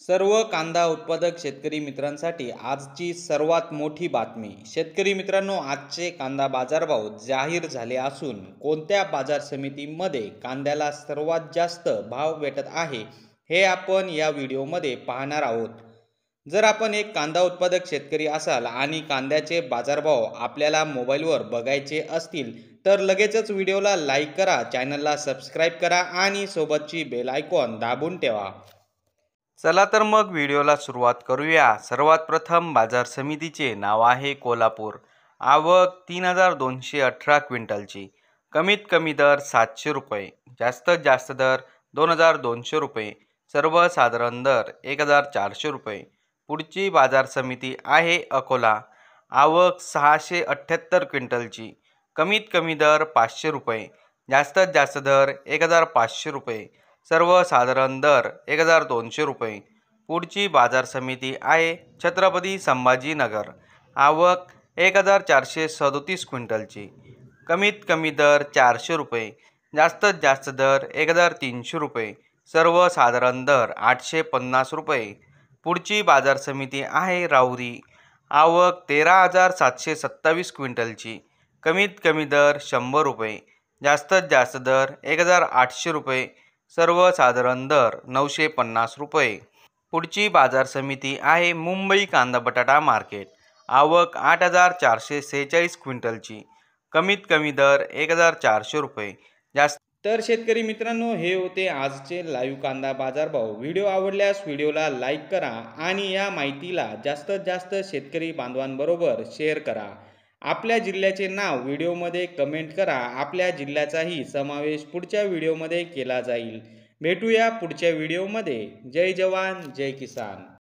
सर्व कांदा उत्पादक शेतकरी मित्रांसाठी आजची सर्वात मोठी बातमी। शेतकरी मित्रांनो, आजचे कांदा बाजारभाव जाहीर झाले असून कोणत्या बाजार समितीमध्ये कांद्याला सर्वात जास्त भाव भेटत आहे हे आपण या व्हिडिओमध्ये पाहणार आहोत। जर आपण एक कांदा उत्पादक शेतकरी असाल आणि कांद्याचे बाजारभाव आपल्याला मोबाईलवर बघायचे असतील तर लगेचच व्हिडिओला लाईक करा, चॅनलला सबस्क्राईब करा आणि सोबतची बेल आयकॉन दाबून ठेवा। चला तर मग व्हिडिओला सुरुवात करूया। सर्वात प्रथम बाजार समितीचे नाव आहे कोल्हापूर। आवक 3218 क्विंटलची। कमीत कमी दर 700 रुपये, जास्तीत जास्त दर 2200 रुपये, सर्वसाधारण दर 1400 रुपये। पुढची बाजार समिती आहे अकोला। आवक 678 क्विंटलची। कमीत कमी दर 500 रुपये, जास्तीत जास्त दर 1500 रुपये, सर्वसाधारण दर 1200 रुपये। पुढची बाजार समिती आहे छत्रपती संभाजीनगर। आवक 1437 क्विंटलची। कमीत कमी दर 400 रुपये, जास्तीत जास्त दर 1300 रुपये, सर्वसाधारण दर 850 रुपये। पुढची बाजार समिती आहे राहुरी। आवक 13727 क्विंटलची। कमीत कमी दर 100 रुपये, जास्तीत जास्त दर 1800 रुपये, सर्वसाधारण दर 950 रुपये। पुढची बाजार समिती आहे मुंबई कांदा बटाटा मार्केट। आवक 8446 क्विंटलची। कमीत कमी दर 1400 रुपये, जास्त। तर शेतकरी मित्रांनो, हे होते आजचे लाईव्ह कांदा बाजारभाव। व्हिडिओ आवडल्यास व्हिडिओला लाईक करा आणि या माहितीला जास्तीत जास्त शेतकरी बांधवांबरोबर शेअर करा। आपल्या जिल्ह्याचे नाव व्हिडिओमध्ये कमेंट करा, आपल्या जिल्ह्याचाही समावेश पुढच्या व्हिडिओमध्ये केला जाईल। भेटूया पुढच्या व्हिडिओमध्ये। जय जवान जय किसान।